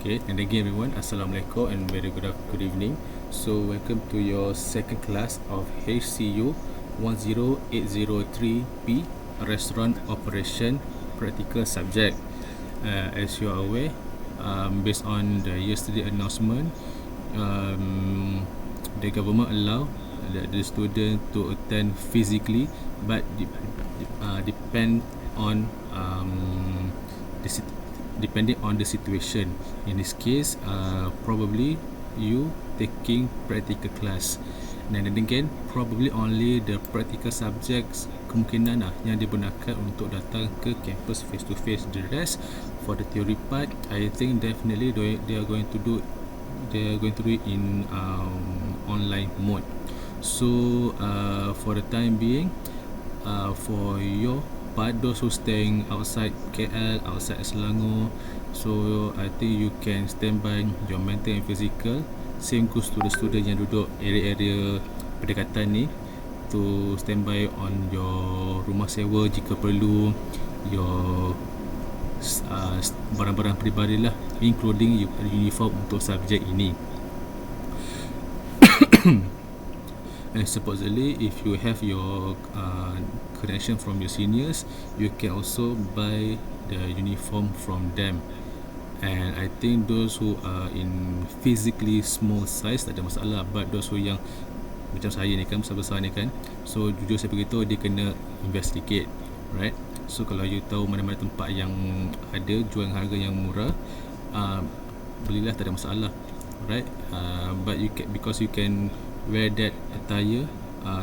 Okay, and again everyone, Assalamualaikum and very good evening. So welcome to your second class of HCU 10803P Restaurant Operation Practical Subject. As you are aware, based on the yesterday announcement, the government allow the student to attend physically, but depend on depending on the situation. In this case, probably you taking practical class. Dan again, probably only the practical subjects kemungkinan yang digunakan untuk datang ke campus face to face. The rest for the theory part, I think definitely they are going to do it in online mode. So for the time being, for your part, those who staying outside KL, outside Selangor, so I think you can stand by your mental and physical. Same goes to the student yang duduk area-area berdekatan ni, to stand by on your rumah sewa jika perlu, your barang-barang peribadi lah, including uniform untuk subjek ini. And supposedly, if you have your connection from your seniors, you can also buy the uniform from them. And I think those who are in physically small size tak ada masalah, but those who yang macam saya ni kan, besar-besar ni kan, so jujur saya beritahu, dia kena invest sedikit, right? So kalau you tahu mana-mana tempat yang ada jual harga yang murah, belilah, tak ada masalah, right? But you can, because you can wear that attire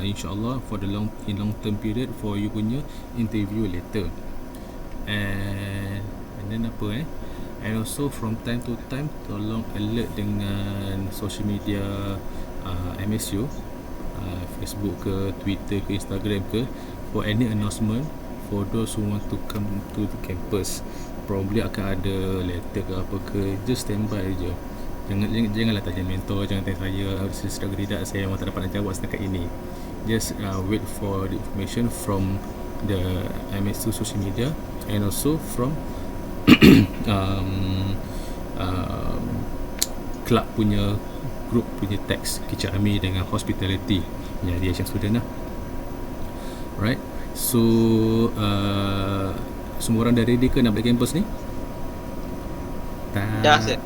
insyaAllah for the long term period for you punya interview later. And then apa and also from time to time tolong alert dengan social media MSU, Facebook ke, Twitter ke, Instagram ke, for any announcement for those who want to come to the campus. Probably akan ada letter ke apa ke, just standby je. Janganlah tanya mentor, jangan tanya saya sedap ke tidak, saya memang tak dapat nak jawab setakat ini. Just wait for the information from the MSU social media and also from club punya group punya text, Kicap Ami dengan hospitality yang dia yang student lah, right? So semua orang dah ready ke nak balik campus ni? Dah, Sir.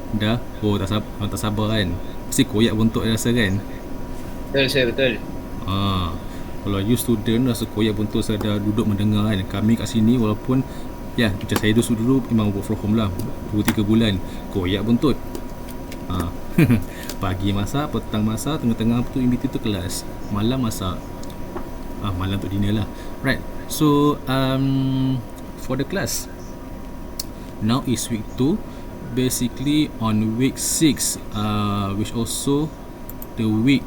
Dah? Oh, tak sabar kan? Mesti koyak buntut rasa kan? Betul, Sir, betul. Kalau you student rasa koyak buntut, saya dah duduk mendengar kan. Kami kat sini walaupun macam saya dulu memang work from home lah 2-3 bulan, koyak buntut. Pagi masak, petang masak, tengah-tengah tu in between tu kelas, malam masak, malam tu dinner lah, right? So for the class now is week 2. Basically on week 6, which also the week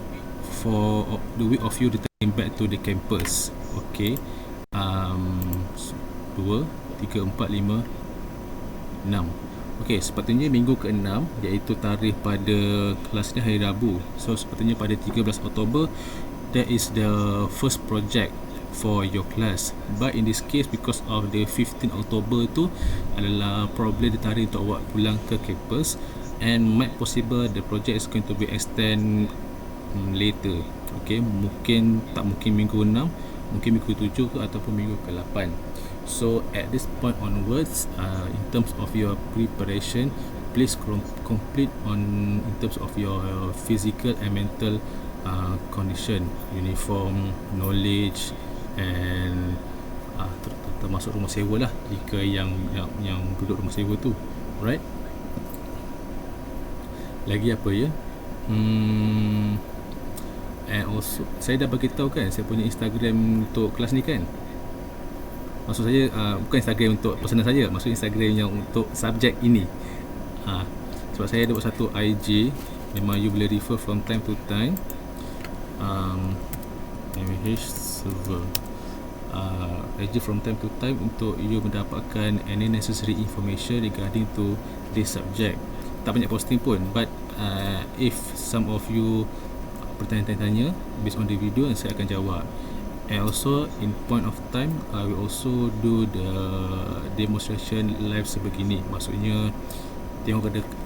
of you returning back to the campus. Okay, 2, 3, 4, 5, 6. Okay, sepatutnya minggu ke-6, iaitu tarikh pada kelas ni hari Rabu. So sepatutnya pada 13 Oktober, that is the first project for your class. But in this case, because of the 15 Oktober tu adalah probably the tarikh untuk awak pulang ke campus, and might possible the project is going to be extend later. Okay, mungkin minggu 6, mungkin minggu 7 ke, ataupun minggu ke-8. So at this point onwards, in terms of your preparation, please complete in terms of your physical and mental condition, uniform, knowledge, and termasuk rumah sewa lah, jika yang duduk rumah sewa tu, right? Lagi apa ya? And also saya dah beritahu kan, saya punya Instagram untuk kelas ni kan. Maksud saya bukan Instagram untuk personal saya, maksud Instagram yang untuk subjek ini. Sebab saya ada buat satu IG, memang you boleh refer from time to time. MH server IG from time to time untuk you mendapatkan any necessary information regarding to this subject. Tak banyak posting pun, but if some of you bertanya-tanya based on the video, saya akan jawab. And also in point of time, I will also do the demonstration live sebegini. Maksudnya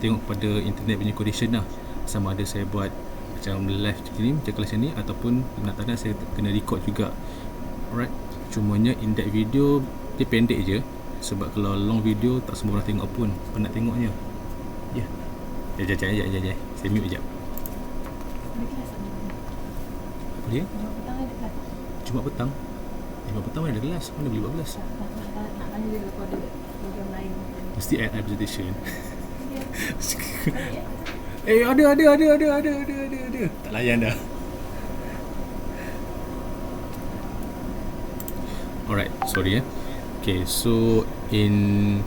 tengok pada internet punya condition lah, sama ada saya buat macam live ni macam kelas ni, ataupun nak tak nak saya kena record juga. Alright, cumanya in that video dia pendek je, sebab kalau long video tak semua orang tengok pun penat tengoknya. Ya, Jap, saya mute sekejap. Apa dia? Jumaat petang? Jumaat petang mana ada kelas? Mana boleh buat kelas? Mesti add presentation. Ada. Tak layan dah. Alright, sorry Okay, so in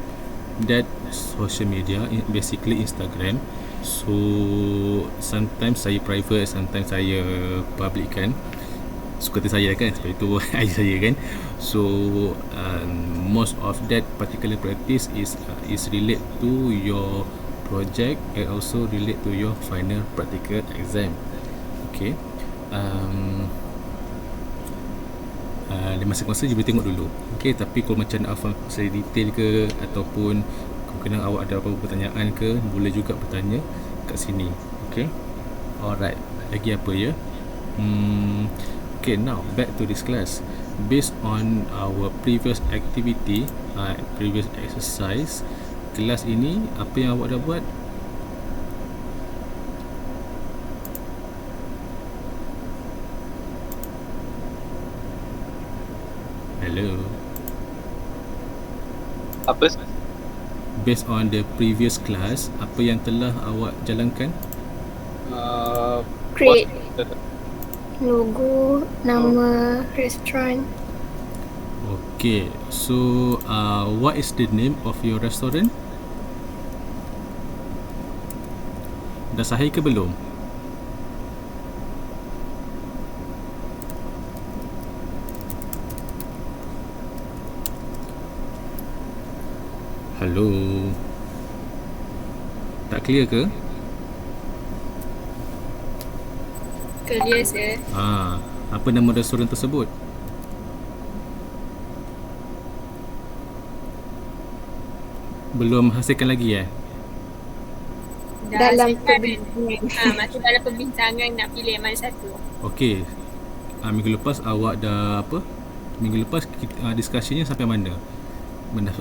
that social media, basically Instagram, so sometimes saya private, sometimes saya public kan. Suka hati saya kan, sebab itu idea saya kan. So most of that particular practice is relate to your project and also relate to your final practical exam. Okay, masa-masa je boleh tengok dulu. Okay, tapi kalau macam nak faham saya detail ke, ataupun kemungkinan awak ada apa-apa pertanyaan ke, boleh juga bertanya kat sini. Okay, alright, lagi apa ya? Okay, now back to this class. Based on our previous activity, previous exercise, kelas ini apa yang awak dah buat? Hello. Apa? Based on the previous class, apa yang telah awak jalankan? Create logo, nama restoran. Okay, so what is the name of your restaurant? Dah sahih ke belum? Hello. Tak clear ke? Clear sir. Apa nama restoran tersebut? Belum hasilkan lagi Dalam perbincangan. Masih dalam perbincangan nak pilih mana satu. Okey. Minggu lepas awak dah apa? Minggu lepas diskusinya sampai mana?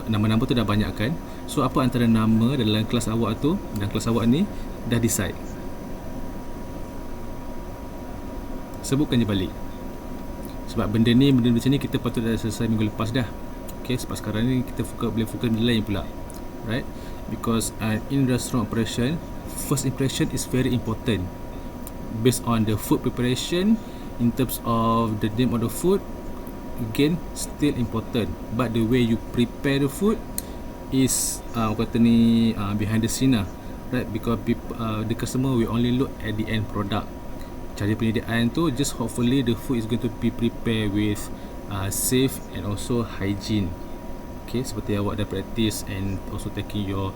Nama-nama tu dah banyak kan? So apa antara nama dalam kelas awak tu dan kelas awak ni dah decide? Sebutkan je balik. Sebab benda macam ni kita patut dah selesai minggu lepas dah. Okay, sebab sekarang ni kita boleh fokus benda lain pula. Right? Because in restaurant operation, first impression is very important. Based on the food preparation, in terms of the name of the food, again still important, but the way you prepare the food is kata ni behind the scene lah, right? Because the customer will only look at the end product. Cara penyediaan tu just hopefully the food is going to be prepared with safe and also hygiene. Okay, seperti awak dah practice and also taking your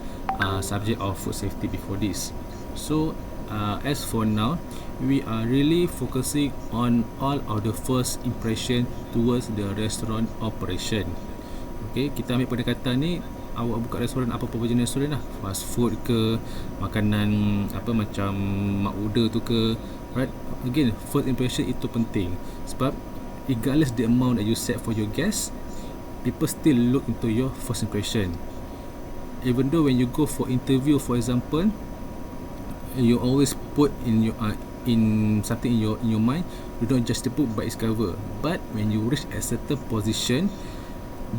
subject of food safety before this. So as for now, we are really focusing on all of the first impression towards the restaurant operation. Okay, kita ambil pendekatan ni, awak buka restoran apa-apa jenis restoran lah, fast food ke, makanan apa macam mak order tu ke, right? Again, first impression itu penting, sebab regardless the amount that you set for your guests, people still look into your first impression. Even though when you go for interview, for example, you always put in your in something in your mind, you don't judge the book by its cover. But when you reach a certain position,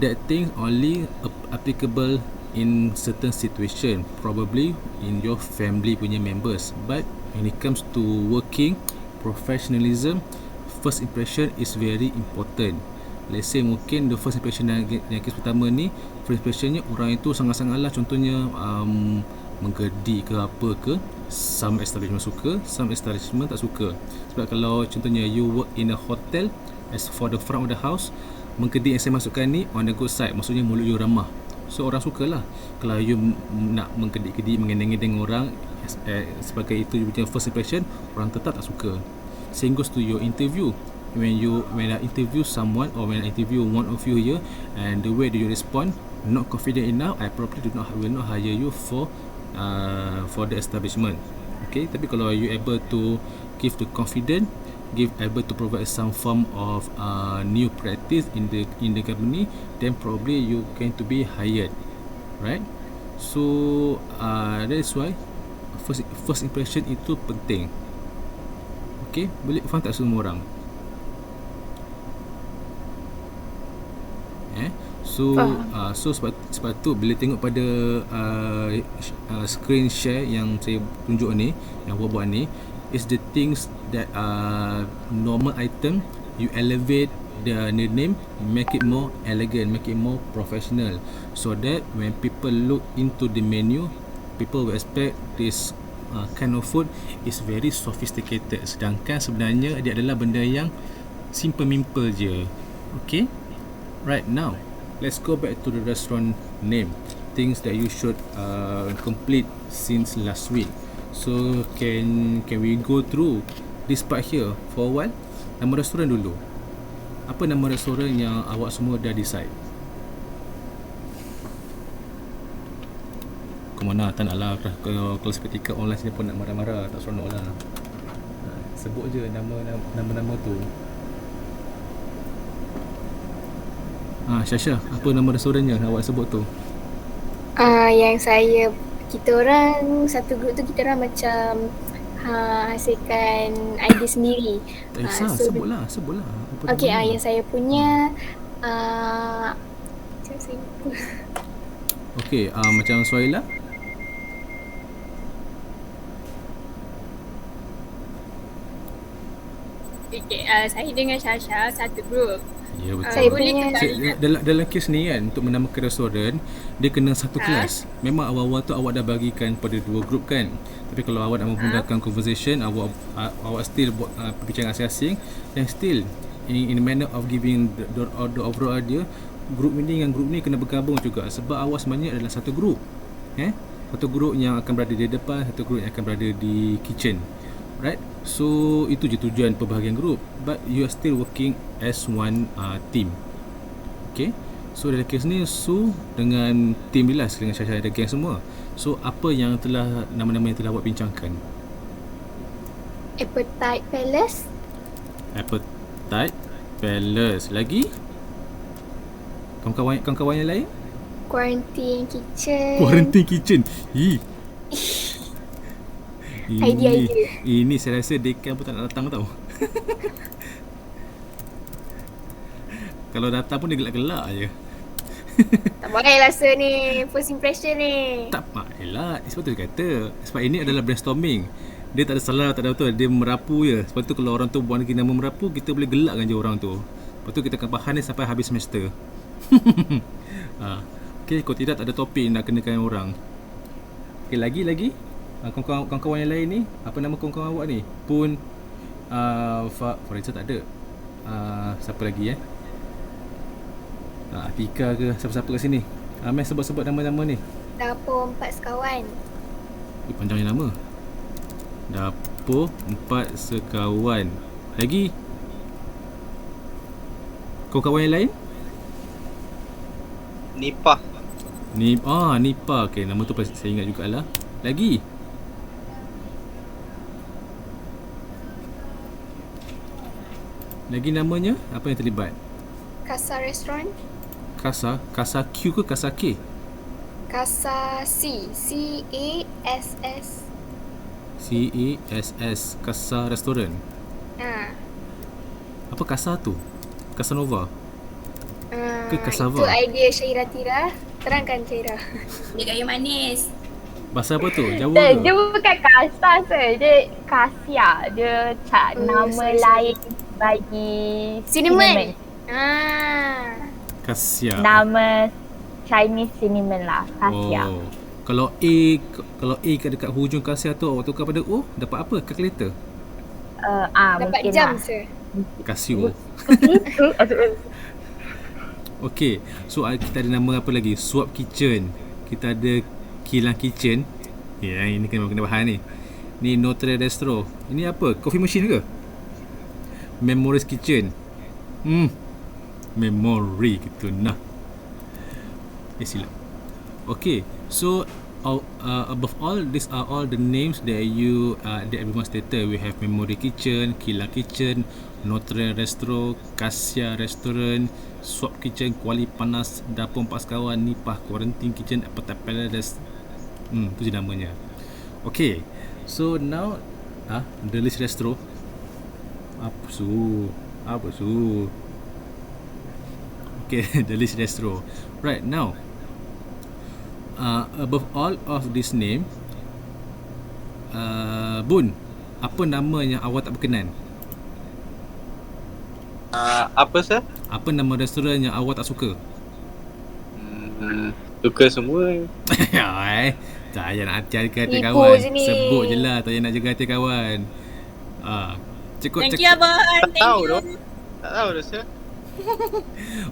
that thing only applicable in certain situation, probably in your family punya members. But when it comes to working professionalism, first impression is very important. Let's say mungkin the first impression yang kes pertama ni, first impressionnya orang itu sangat-sangat lah, contohnya menggedi ke apa ke, some establishment suka, some establishment tak suka. Sebab kalau contohnya you work in a hotel, as for the front of the house, menggedi yang saya masukkan ni on the good side, maksudnya mulut you ramah, so orang sukalah. Kalau you nak menggedi-gedi, mengendeng-endeng orang sebagai itu you punya first impression, orang tetap tak suka. Same goes to your interview. When I interview someone, or when I interview one of you here, and the way that you respond not confident enough, I probably will not hire you for for the establishment. Okay, tapi kalau you able to give the confident, able to provide some form of new practice in the company, then probably you going to be hired, right? So that is why first impression itu penting. Okay, boleh faham tak semua orang? So sebab tu bila tengok pada screen share yang saya tunjuk ni, yang buat ni, is the things that normal item, you elevate the name, make it more elegant, make it more professional, so that when people look into the menu, people will expect this kind of food is very sophisticated, sedangkan sebenarnya dia adalah benda yang simple je. Okay, right now let's go back to the restaurant name, things that you should complete since last week. So can we go through this part here for a while? Nama restoran dulu. Apa nama restoran yang awak semua dah decide? Ke mana? Tak nak lah. Kalau seketika online sini pun nak marah-marah, tak seronok lah. Sebut je nama-nama tu. Syasha, apa nama restorannya awak sebut tu? Yang kita orang satu grup tu, kita orang macam hasilkan idea sendiri. Tak kisah, sebutlah. Okay, yang saya punya Okay, macam Suhaila? Okay, saya dengan Syasha satu grup. Ya, betul. Saya punya dalam kes ni kan, untuk menamakan restoran, dia kena satu kelas. Memang awal-awal tu awak dah bagikan pada dua grup kan. Tapi kalau awak nak menggunakan conversation, awak still buat perbincangan asing-asing, dan still in the manner of giving the overall idea, grup ini dengan grup ni kena bergabung juga. Sebab awak sebenarnya adalah satu grup. Satu grup yang akan berada di depan, satu grup yang akan berada di kitchen. Right? So itu je tujuan perbahagian grup, but you are still working as one team. Okay, so dalam kes ni Su dengan team dia lah, dengan Syasha ada geng semua. So apa yang telah, nama-nama yang telah awak bincangkan? Appetite Palace. Lagi kawan-kawan yang lain? Quarantine Kitchen. Idea. Ini saya rasa dekan pun tak nak datang tau. Kalau datang pun dia gelak-gelak je. Tak boleh rasa ni first impression ni. Tak payahlah, sebab tu dia kata, sebab ini adalah brainstorming. Dia tak ada salah, tak ada betul, dia merapu je. Sebab tu kalau orang tu buat lagi nama merapu, kita boleh gelakkan je orang tu. Lepas tu kita akan bahan ni sampai habis semester. Okay, kalau tidak tak ada topik nak kenakan orang. Okay, lagi kawan-kawan yang lain ni, apa nama kawan-kawan awak ni? Pun Fariza tak ada. Siapa lagi Atika ke, siapa-siapa kat sini? Amel sebut-sebut nama-nama ni. Dapur 4 sekawan. Panjangnya nama. Dapur 4 sekawan. Lagi? Kawan-kawan yang lain? Nipah. Nipah. Okay, nama tu saya ingat jugalah. Lagi? Lagi namanya apa yang terlibat? Casa Restaurant. Casa Q ke Casa K? Casa CASS. Casa Restaurant. Apa Casa tu? Casanova ke Cassava? Itu idea Syaira Tira. Terangkan Syaira. Dia kayu manis. Bahasa apa tu? Jawa ke? Dia bukan Kasa dia Kasia. Dia nama lain bagi Cinnamon. Kasia. Nama Chinese cinnamon lah, Kasia. Kalau A dekat hujung Kasia tu, awak tukar pada O, dapat apa? Calculator? Dapat mungkin jam lah. sir. Casio. Okay, so kita ada nama apa lagi? Swap Kitchen. Kita ada Kilang Kitchen. Ini kena bahan ni. Ni Notre Destro. Ini apa? Coffee machine ke? Memories Kitchen. Memory gitu nah. Silap. Okay, so above all, these are all the names that that everyone stated. We have Memory Kitchen, Kila Kitchen, Notre Restaurant, Kasia Restaurant, Swap Kitchen, Kuali Panas, Dapur Empat Sekawan, Nipah Quarantine Kitchen, Appetite Palace. Tu je namanya. Okay, so now The List Restaurant. Apa su? Okay, The List Restaurant. Right now, above all of this name, Bun, apa nama yang awak tak berkenan? Apa sah? Apa nama restoran yang awak tak suka? Suka semua. Tak payah nak hati hati hati Tipu kawan. je ni. Sebut je lah, tak payah nak jaga hati kawan. Thank you abang. Tak Thank tahu you. dah. Tak tahu dah sah.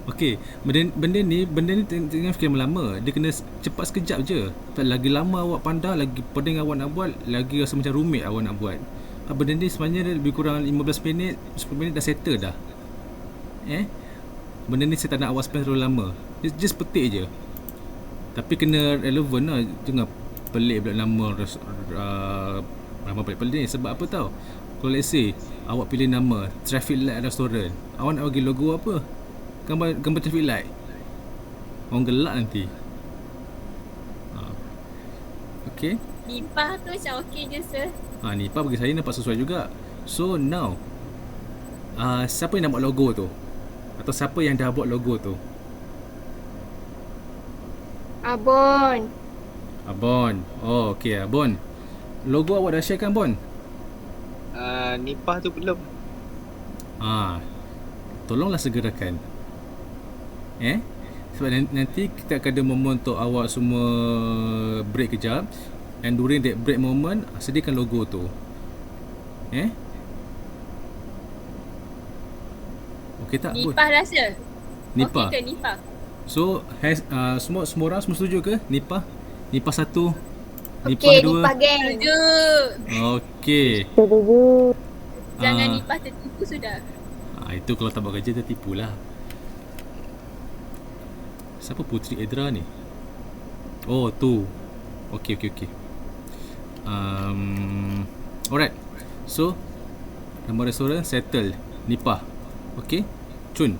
Okay, benda ni tengah fikir lama. Dia kena cepat sekejap je. Tak lagi lama awak pandang, lagi pening awak nak buat, lagi rasa macam rumit awak nak buat. Benda ni sebenarnya lebih kurang 15 minit, 10 minit dah settle dah. Benda ni saya tak nak awak spend terlalu lama. Just petik je. Tapi kena relevan lah. Jangan pelik pula nama nama pelik-pelik ni. Sebab apa tau, kalau let's say awak pilih nama Traffic Light Restaurant, awak nak bagi logo apa? Gambar traffic light. Orang gelak nanti. Okay. Nipah tu macam okey je sir. Nipah bagi saya nampak sesuai juga. So now, siapa yang nak buat logo tu? Atau siapa yang dah buat logo tu? Abon. Abon. Oh, okay, Abon. Logo awak dah share kan, Bon? Nipah tu belum. Tolonglah segerakan. Sebab nanti kita akan ada momen untuk awak semua break kejap. And during that break moment, sediakan logo tu. Okay tak, Bon? Nipah lah sir. Nipah. Okey ke Nipah? So, semua orang semua setuju ke? Nipah? Nipah 1, Nipah Okay, 2. Nipah geng. Setuju. Okay. Jangan Nipah tertipu sudah. Itu kalau tak buat kerja tertipu lah. Siapa Putri Edra ni? Oh, tu. Okay. Alright. So, nama restoran settle. Nipah. Okay. Cun.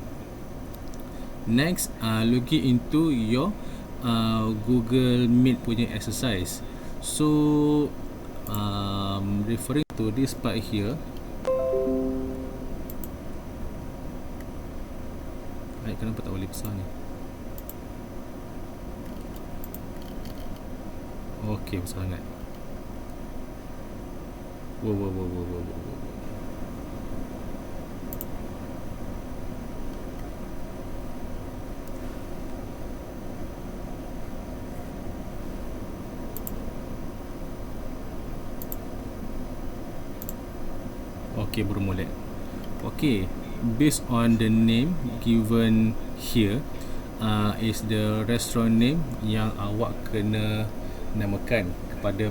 Next, login into your Google Meet punya exercise. So, referring to this part here. Kenapa tak boleh besar ni? Okay, besar sangat. Wow. Okay, bermula. Okay, based on the name given here, is the restaurant name yang awak kena namakan kepada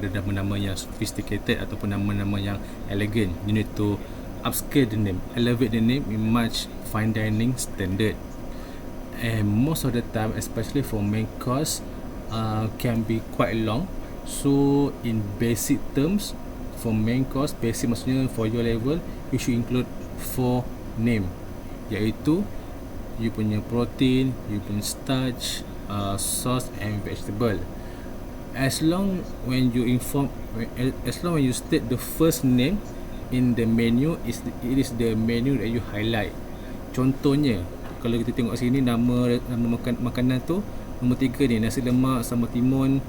nama-nama yang sophisticated ataupun nama-nama yang elegant. You need to upscale the name, elevate the name in much fine dining standard. And most of the time, especially for main course, can be quite long. So in basic terms, for main course, basic maksudnya for your level, you should include 4 name, iaitu you punya protein, you punya starch, sauce and vegetable. As long when you state the first name in the menu, it is the menu that you highlight. Contohnya, kalau kita tengok sini nama makanan tu, nombor 3 ni, nasi lemak sambal timun,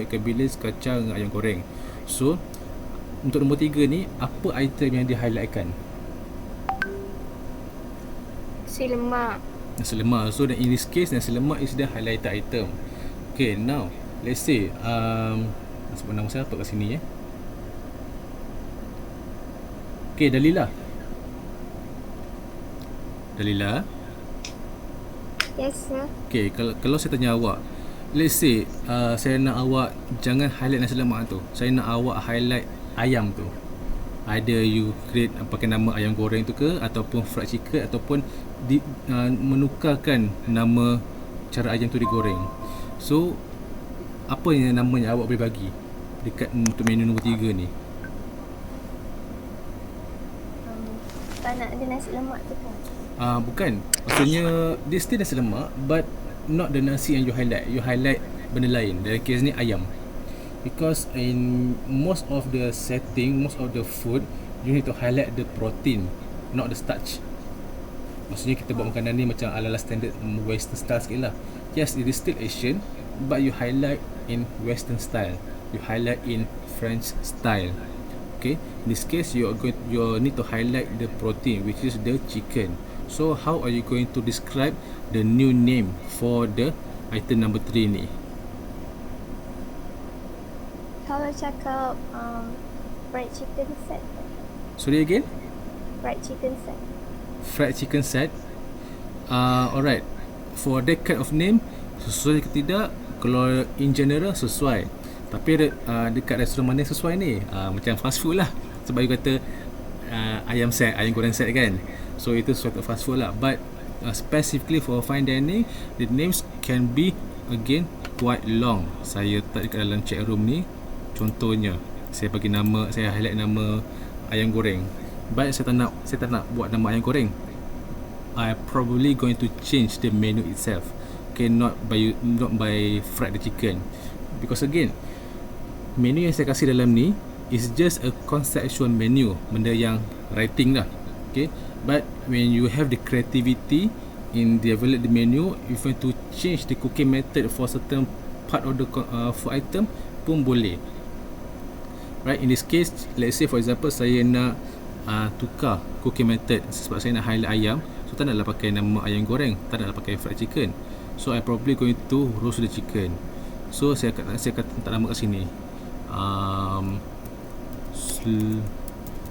ikan bilis, kacang, ayam goreng. So, untuk nombor 3 ni, apa item yang dia highlightkan? Nasi lemak. Nasi lemak. So, in this case, nasi lemak is the highlighted item. Okay, now, let's say, sebut nama siapa kat sini Okay, Dalila. Yes, sir. Okay, kalau saya tanya awak, let's say, saya nak awak jangan highlight nasi lemak tu. Saya nak awak highlight ayam tu. Either you create pakai nama ayam goreng tu ke, ataupun fried chicken, ataupun menukarkan nama cara ayam tu digoreng. So apa yang nama yang awak boleh bagi dekat untuk menu nombor 3 ni? Tak nak ada nasi lemak tu kan? Bukan. Maksudnya dia still nasi lemak but not the nasi yang you highlight. You highlight benda lain. Dalam kes ni ayam. Because in most of the setting, most of the food, you need to highlight the protein, not the starch. Maksudnya kita buat makanan ni macam ala-ala standard western style sikit lah. Yes, it is still Asian, but you highlight in western style. You highlight in French style. Okay, in this case you need to highlight the protein, which is the chicken. So how are you going to describe the new name for the item number 3 ni? Kalau cakap fried chicken set. Sorry again? Fried chicken set. Fried chicken set. Alright. For that kind of name, sesuai ke tidak? Kalau in general sesuai. Tapi dekat restoran mana sesuai ni? Macam fast food lah. Sebab you kata ayam set, ayam goreng set kan. So itu sesuatu fast food lah. But specifically for fine dining, the names can be again quite long. Saya letak dekat dalam chat room ni. Contohnya, saya bagi nama, saya highlight nama ayam goreng. But saya tak nak buat nama ayam goreng. I probably going to change the menu itself. Okay, not by fried the chicken. Because again, menu yang saya kasih dalam ni is just a conceptual menu, benda yang writing lah. Okay, but when you have the creativity in develop the menu, if you want to change the cooking method for certain part of the food item pun boleh. Right, in this case, let's say for example saya nak tukar cooking method sebab saya nak highlight ayam, so tak naklah pakai nama ayam goreng, tak naklah pakai fried chicken. So I probably going to roast the chicken. So saya akan tak nama kat sini.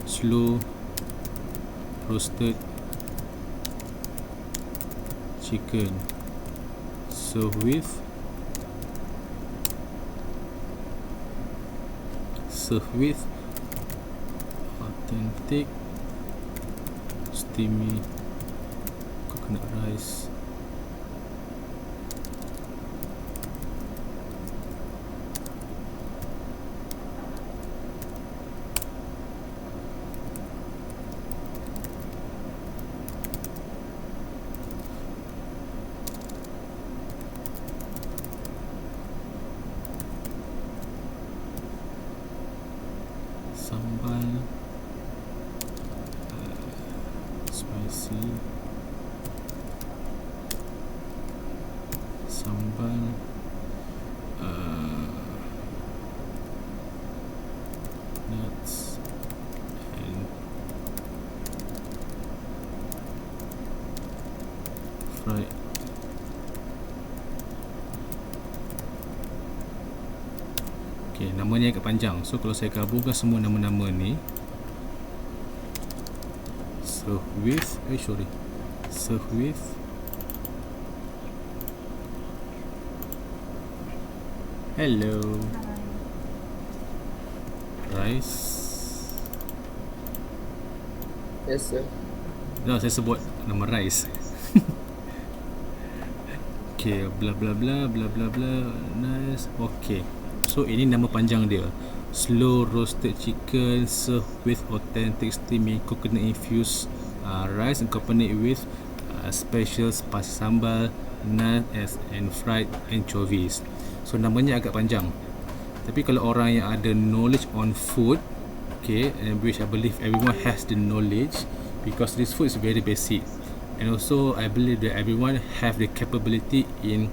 Slow roasted chicken served with authentic steamy coconut rice. Sambal spicy sambal nuts and fried okay, namanya agak panjang. So kalau saya gabungkan semua nama-nama ni, serve with hello rice. Yes sir. No, saya sebut nama rice. Okay, bla bla bla bla bla bla. Nice. Okay. So ini nama panjang dia. Slow roasted chicken served with authentic steamy coconut infused rice accompanied with special spicy sambal, nuts and fried anchovies. So namanya agak panjang. Tapi kalau orang yang ada knowledge on food, okay, and which I believe everyone has the knowledge because this food is very basic. And also I believe that everyone have the capability in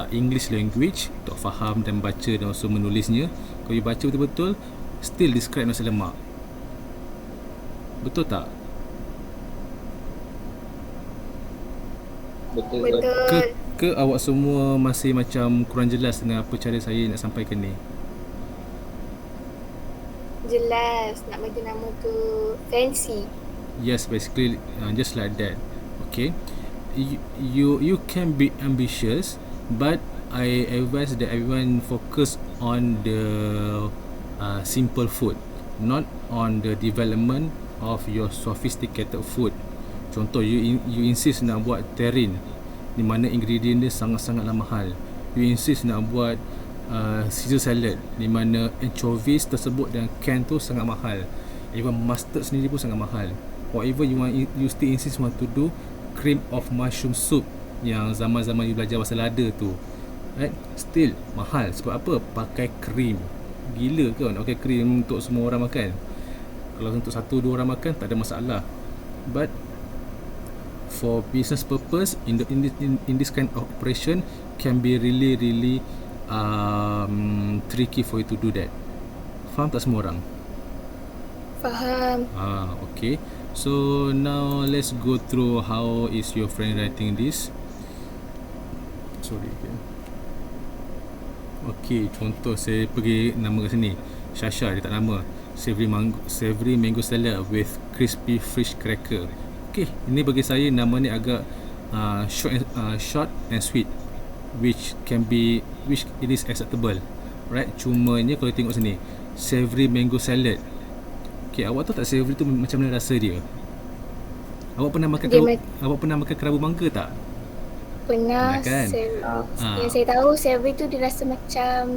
English language untuk faham dan baca dan also menulisnya. Kalau you baca betul-betul, still describe nasi lemak. Betul tak? Betul. Ke awak semua masih macam kurang jelas dengan apa cara saya nak sampaikan ni? Jelas, nak bagi nama tu fancy. Yes, basically just like that. Okay, you can be ambitious, but I advise that everyone focus on the simple food, not on the development of your sophisticated food. Contoh, you insist nak buat terrine di mana ingredient dia sangat-sangatlah mahal. you insist nak buat Caesar salad di mana anchovies tersebut dan can tu sangat mahal, even mustard sendiri pun sangat mahal, or even you still insist want to do cream of mushroom soup yang zaman-zaman you belajar pasal lada tu, right? Still mahal. Sebab apa? Pakai krim. Gila ke nak pakai krim untuk semua orang makan? Kalau untuk 1-2 orang makan tak ada masalah, but for business purpose in this kind of operation can be really tricky for you to do that. Faham tak semua orang? Faham. Okay. So now let's go through how is your friend writing this. Sorry. Okay, contoh saya pergi nama kat sini. Shasha, dia tak nama. Savory mango salad with crispy fish cracker. Okay, ini bagi saya nama ni agak short and sweet, which it is acceptable, right? Cumanya kalau tengok sini, savory mango salad. Okay, awak tahu tak savory tu macam mana rasa dia? Awak pernah makan kerabu mangga tak? Pernah kan? Yang saya tahu savory tu dia rasa macam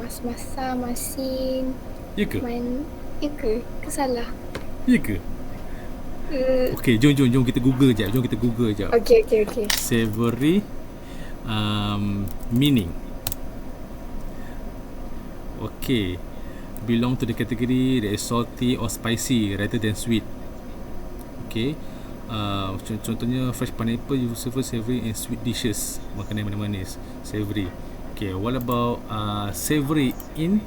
mas-masa, masin. Ya ke? Ya ke? Salah? Ya ke? Okay, jom kita Google jap. Okay. Savory meaning. Okay, belong to the category that is salty or spicy rather than sweet. Okay, contohnya fresh pineapple you serve savory and sweet dishes, makanan yang manis savory. Okay, what about savory in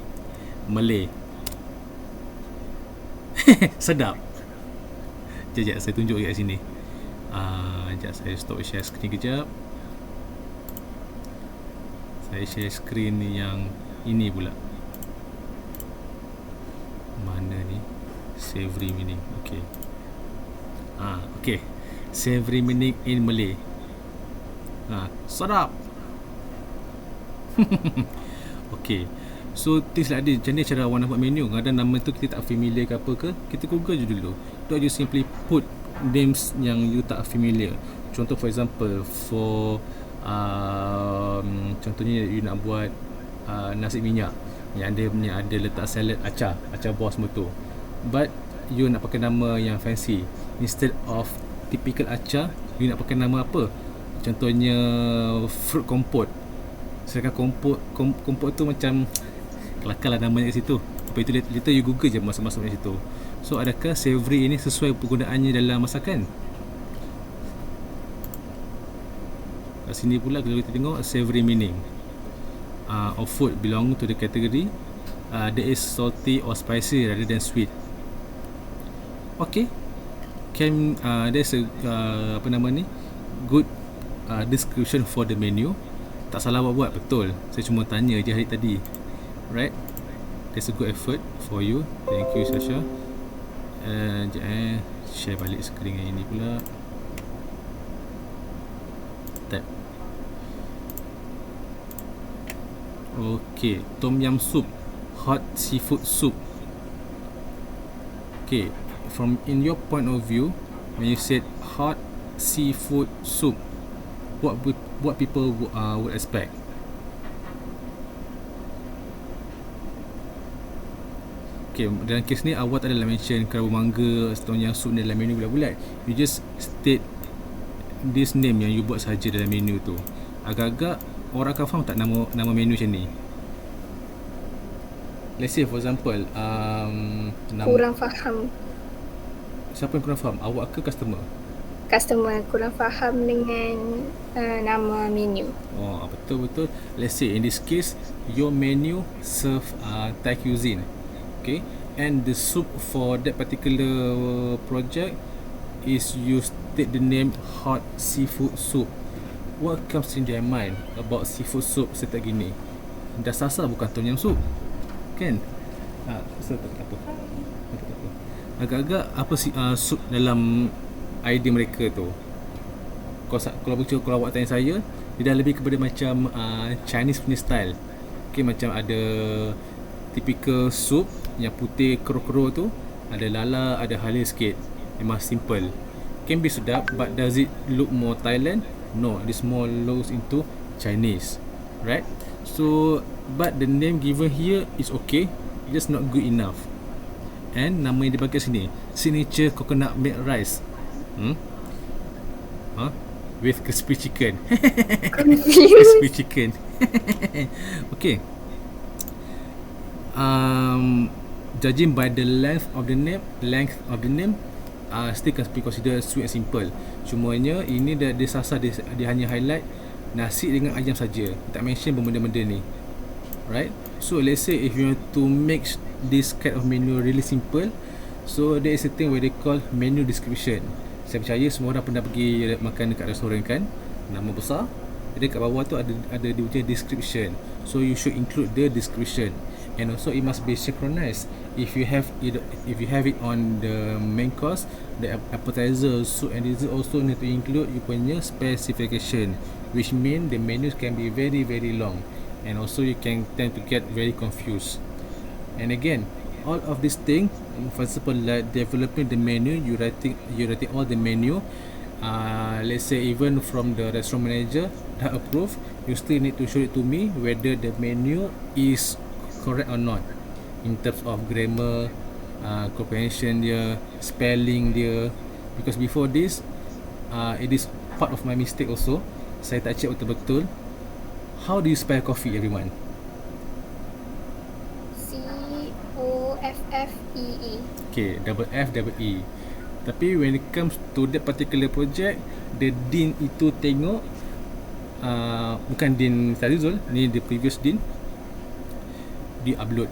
Malay? Sedap. Sekejap saya tunjuk kat sini. Sekejap saya stop share screen kejap. Saya share screen yang ini pula. Mana ni? Savory meaning. Okay. Okay. Savory meaning in Malay. Sedap. Okay. So things like this. Macam ni cara awak nak buat menu. Kadang nama tu kita tak familiar ke apa ke, kita Google je dulu. Don't you simply put names yang you tak familiar. Contoh for example, for contohnya you nak buat nasi minyak yang ada letak salad, acar buah semua tu, but you nak pakai nama yang fancy. Instead of typical acar, you nak pakai nama apa? Contohnya fruit kompot. Sedangkan kompot tu macam kelakar lah namanya kat situ. Lepas itu later you Google je masuk-masuk kat situ. So adakah savory ini sesuai penggunaannya dalam masakan? Kat sini pula kalau kita tengok savory meaning of food belong to the category that is salty or spicy rather than sweet. Okay, there's a good description for the menu. Tak salah buat betul. Saya cuma tanya je hari tadi, right? There's a good effort for you. Thank you Sasha. Share balik screen yang ini pula. Tap. Okay, tom yum soup, hot seafood soup. Okay, from in your point of view, when you said hot seafood soup, what people would expect? Okay, dalam kes ni awak tak adalah mention kerabu mangga, tom yum soup dalam menu bulat-bulat. You just state this name yang you buat saja dalam menu tu. Agak-agak orang akan faham tak nama menu macam ni? Let's say for example Kurang faham. Siapa yang kurang faham? Awak ke customer? Customer kurang faham dengan nama menu. Oh, betul. Let's say in this case your menu serve Thai cuisine. Okay, and the soup for that particular project is you state the name hot seafood soup. What comes in their mind about seafood soup setiap gini? Dah sasa bukan tom yum soup, kan? Tak apa. Agak-agak apa soup dalam idea mereka tu? Kalau awak tanya saya, dia dah lebih kepada macam Chinese punya style. Okay, macam ada typical soup yang putih kero-kero tu, ada lala, ada halal sikit. Memang simple. Can be sedap, but does it look more Thailand? No, this more looks into Chinese, right? So but the name given here is okay, just not good enough. And nama yang dipakai sini, signature coconut milk rice, with crispy chicken. Crispy chicken. Okay. Judging by the length of the name, still can be considered sweet and simple. Cumanya ini dia sasar, dia hanya highlight nasi dengan ayam saja, tak mention benda-benda ni, right? So let's say if you want to make this kind of menu really simple, so there is a thing where they call menu description. Saya percaya semua orang pernah pergi makan dekat restoran kan, nama besar, jadi kat bawah tu ada dia punya description. So you should include the description, and also it must be synchronized. If you have it on the main course, the appetizer, soup and dessert also need to include you punya specification, which mean the menus can be very very long, and also you can tend to get very confused. And again, all of this thing, for example, like developing the menu, you writing all the menu. Let's say even from the restaurant manager dah approve, you still need to show it to me whether the menu is correct or not in terms of grammar, comprehension dia, spelling dia. Because before this, it is part of my mistake also. Saya tak check betul-betul. How do you spell coffee, everyone? COFFEE. Okay, double F double E. Tapi when it comes to that particular project, the dean itu tengok, bukan dean Tazizul, ni the previous dean, dia upload.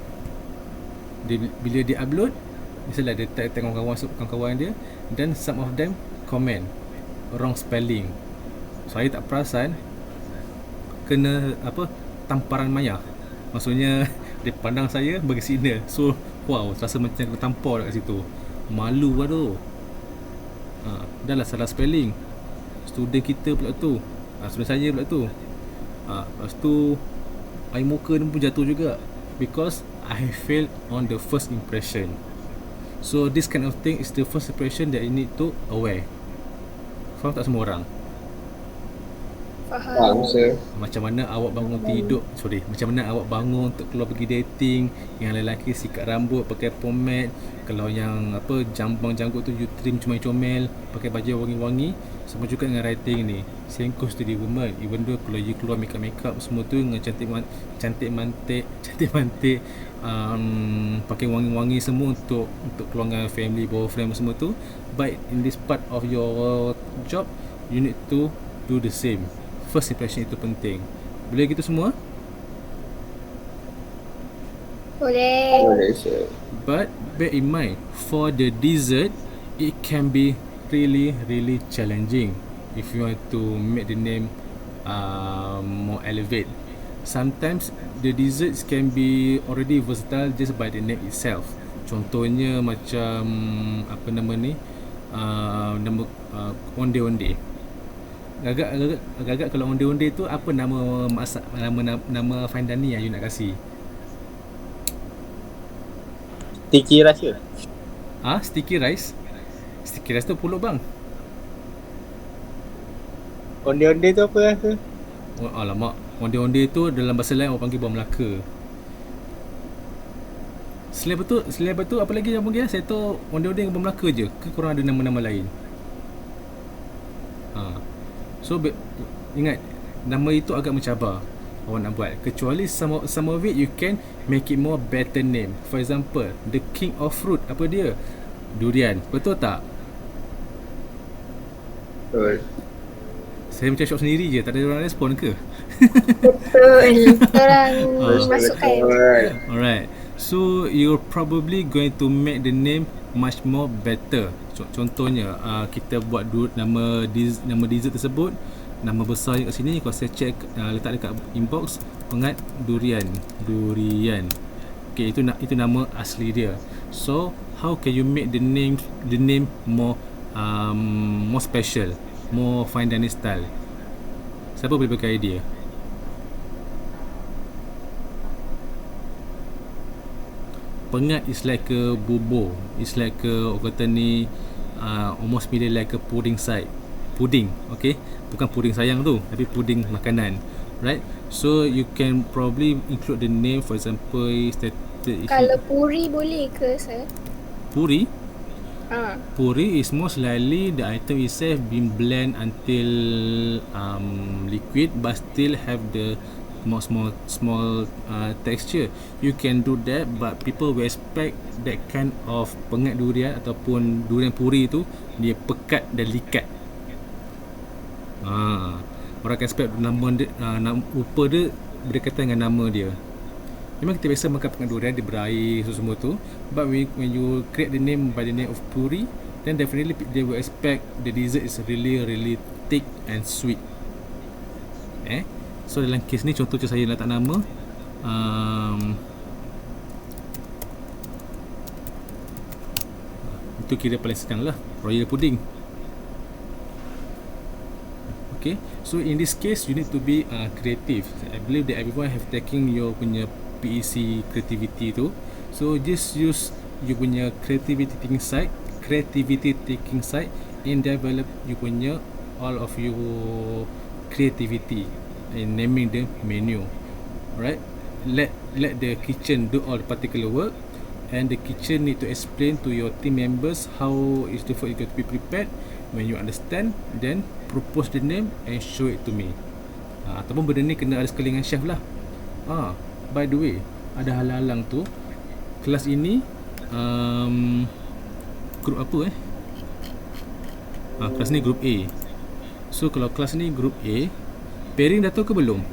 Bila dia upload, misalnya dia tengok kawan-kawan dia, dan some of them comment wrong spelling. Saya tak perasan, kena tamparan maya. Maksudnya dia pandang saya bagi signal. So wow, rasa macam kena tampar kat situ. Malu lah tu. Dah lah salah spelling. Student kita pula tu, student saya pula tu. Lepas tu air muka ni pun jatuh juga, because I failed on the first impression. So this kind of thing is the first impression that you need to aware. Faham tak semua orang? Faham, sir. Macam mana awak bangun tidur, macam mana awak bangun untuk keluar pergi dating, yang lelaki sikat rambut pakai pomade, kalau yang jambang janggut tu you trim comel-comel, pakai baju wangi-wangi. Sama juga dengan writing ni, same goes to the woman. Even though kalau you keluar makeup semua tu dengan cantik mantik, pakai wangi-wangi semua untuk keluar dengan family, boyfriend semua tu, but in this part of your job you need to do the same. First impression itu penting. Boleh gitu semua? Boleh. Boleh, sir. But bear in mind, for the dessert, it can be really really challenging if you want to make the name more elevate. Sometimes the desserts can be already versatile just by the name itself. Contohnya macam nama onde-onde. Agak-agak kalau onde-onde tu apa nama masak, nama fine dining yang you nak kasih? Sticky rice ke? Sticky rice. Sticky rice tu pulut bang. Onde-onde tu apa rasa? Oh, alamak. Onde-onde tu dalam bahasa lain orang panggil buah Melaka. Selain tu apa lagi yang panggil? Saya tahu onde-onde dengan buah Melaka je. Ke korang ada nama-nama lain? So ingat, nama itu agak mencabar awak nak buat. Kecuali some of it you can make it more better name. For example, the king of fruit, apa dia? Durian. Betul tak? Betul. Saya macam shock sendiri je, tak ada orang respon ke? Betul. Orang masukkan. Alright. So you're probably going to make the name much more better. Contohnya kita buat nama dessert tersebut, nama besar kat sini. Kalau saya check, letak dekat inbox, pengat durian. Okay, itu nama asli dia. So how can you make the name more special, more fine dining style? Siapa boleh bagi idea? Pengat is like a bubur. It's like a, orang kata ni, almost mirip like a pudding side. puding, okay? Bukan puding sayang tu, tapi puding makanan, right? So you can probably include the name, for example, Kalau puri boleh ke sir? puri. Ha. Puri is most likely the item itself been blend until liquid, but still have the small texture. You can do that, but people will expect that kind of pengat durian ataupun durian puri tu dia pekat dan likat. Orang akan expect nama dia, rupa dia berdekatan dengan nama dia. Memang kita biasa makan pengat durian, dia berair semua tu, but when you create the name by the name of puri, then definitely they will expect the dessert is really thick and sweet. So dalam kes ni, contoh saya letak nama itu kira paling senang lah, royal pudding. Okay, so in this case you need to be creative. I believe that everyone have taken your punya PEC creativity tu. So just use you punya creativity thinking side and develop you punya all of your creativity in naming the menu. Alright, let the kitchen do all the particular work, and the kitchen need to explain to your team members how is the food going to be prepared. When you understand, then propose the name and show it to me. Ataupun benda ni kena ada sekali dengan chef lah. By the way, ada halang-halang tu. Kelas ini grup apa kelas ni grup A. So kalau kelas ni grup A, pairing dah tahu ke belum?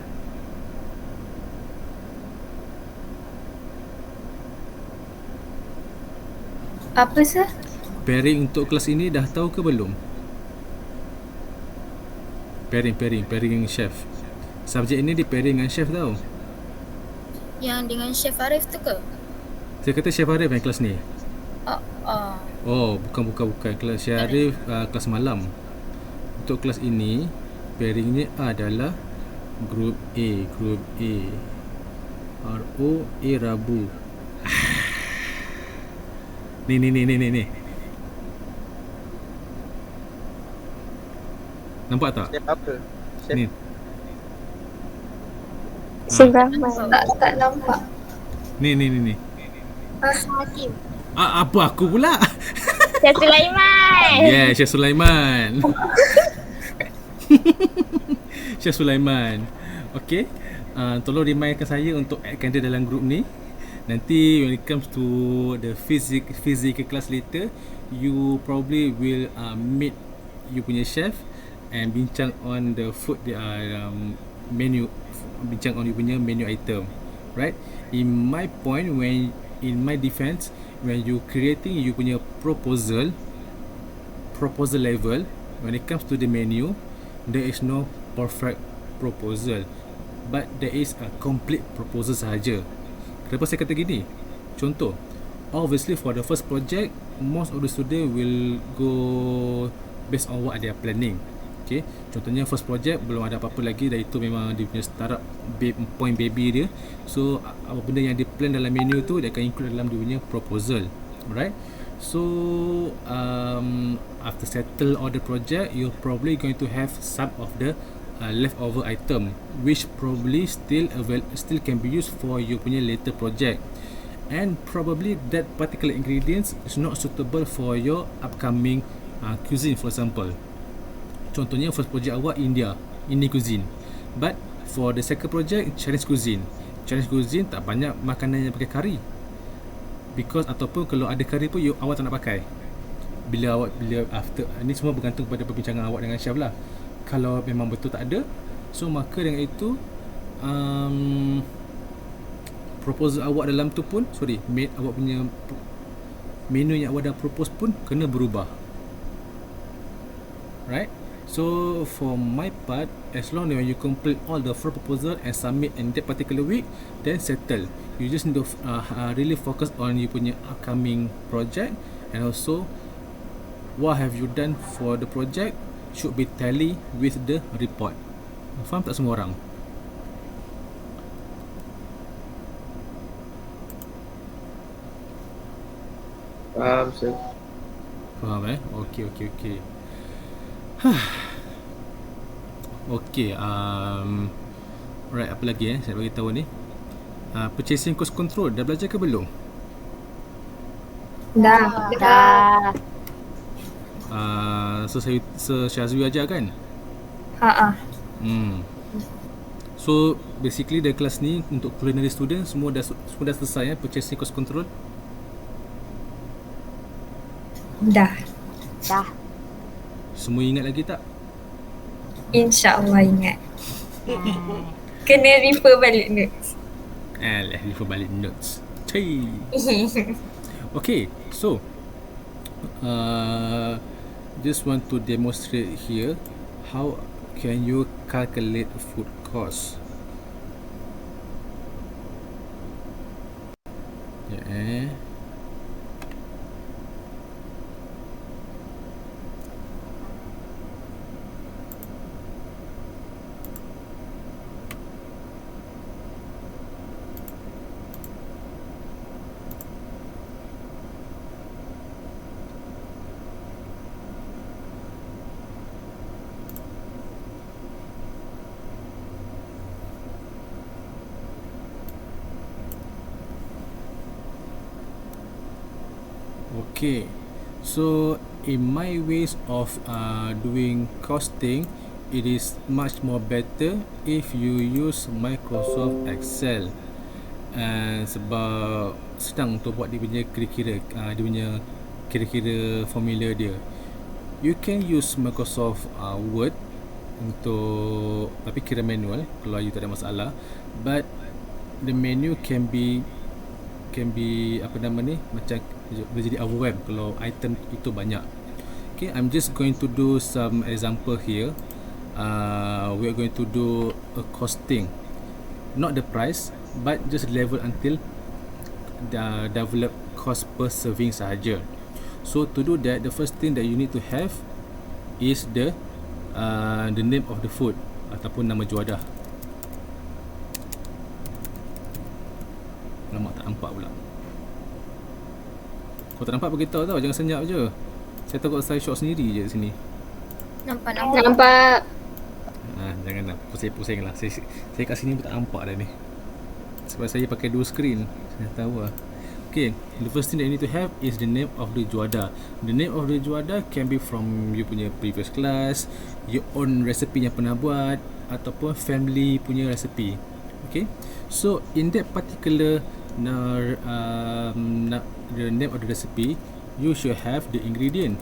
Apa sir? Pairing untuk kelas ini dah tahu ke belum? Pairing chef. Subjek ini di pairing dengan chef tau. Yang dengan Chef Arif tu ke? Saya kata Chef Arif yang kelas ni. Oh, Bukan. Kelas Chef Arif kelas malam. Untuk kelas ini, pairingnya adalah Group A. ROA Rabu. Ni. Nampak tak? Chef apa? Chef Ni. Chef Rahman. Tak nampak. Ni. Hakim. Apa aku pula? Chef Sulaiman. Yeah, Chef Sulaiman. Chef Sulaiman. Okay, tolong remindkan saya untuk addkan dia dalam group ni. Nanti when it comes to the physical class later, you probably will meet you punya chef and bincang on the food menu, bincang on you punya menu item, right? In my defense, when you creating you punya proposal level, when it comes to the menu, there is no perfect proposal, but there is a complete proposal sahaja. Kenapa saya kata gini? Contoh, obviously for the first project, most of the student will go based on what they are planning. Okay, contohnya first project belum ada apa-apa lagi, dan itu memang dia punya startup point baby dia. So apa benda yang dia plan dalam menu tu, dia akan include dalam dia punya proposal. Alright, so after settle all the project, you're probably going to have some of the leftover item, which probably still can be used for your punya later project, and probably that particular ingredients is not suitable for your upcoming cuisine. For example, contohnya first project awak Indian cuisine, but for the second project Chinese cuisine tak banyak makanan yang pakai kari, because ataupun kalau ada kari pun awak tak nak pakai. Bila after ni semua bergantung pada perbincangan awak dengan chef lah. Kalau memang betul tak ada, so maka dengan itu proposal awak dalam tu pun, awak punya menu yang awak dah propose pun kena berubah. Right? So for my part, as long as you complete all the 4 proposal and submit in that particular week, then settle. You just need to really focus on you punya upcoming project, and also what have you done for the project should be tally with the report. Faham tak semua orang? Faham sir. Faham Okay. Okay, alright, apa lagi saya bagi tahu ni. Purchasing cost control dah belajar ke belum? Dah. Dah. Syazwi ajar kan? Ha. So basically dari kelas ni untuk culinary student semua dah selesai purchasing cost control. Dah. Semua ingat lagi tak? InsyaAllah ingat. Kena refer balik notes. Refer balik notes. Cai. Okay, so just want to demonstrate here how can you calculate food cost. Okay, so in my ways of doing costing, it is much more better if you use Microsoft Excel. Sebab senang untuk buat dia punya kira-kira, dia punya kira-kira formula dia. You can use Microsoft Word untuk, tapi kira manual kalau you tak ada masalah, but the menu can be apa nama ni, macam boleh jadi overwhelm kalau item itu banyak. Okay, I'm just going to do some example here. We are going to do a costing, not the price, but just level until the develop cost per serving sahaja. So to do that, the first thing that you need to have is the name of the food ataupun nama juadah. Lama tak nampak pula. Kau tak nampak beritahu tau, jangan senyap je. Saya takut saya shot sendiri je kat sini. Nampak. Jangan nak pusing-pusing lah. Saya kat sini pun tak nampak dah ni. Sebab saya pakai dua screen. Saya tahu lah. Okay, the first thing that you need to have is the name of the juada. The name of the juada can be from you punya previous class, your own recipe yang pernah buat, ataupun family punya recipe. Okay, so in that particular the name of the recipe, you should have the ingredient.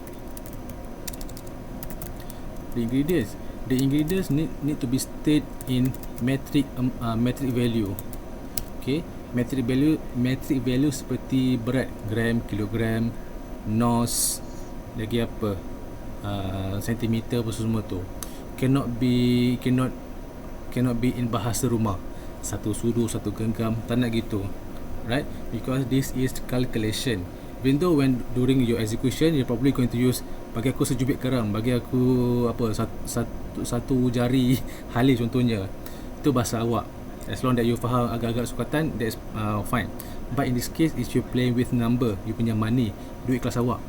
The ingredients need to be stated in metric value. Okay, metric value seperti berat, gram, kilogram, nos, lagi apa, sentimeter, apa semua tu. Cannot be in bahasa rumah, satu sudu, satu genggam, tak nak gitu, right? Because this is calculation. Even though when during your execution you're probably going to use, bagi aku sejubit kerang, bagi aku apa, satu jari halis contohnya, itu bahasa awak. As long that you faham agak-agak sukatan, that's fine. But in this case, is you playing with number, you punya money, duit kelas awak.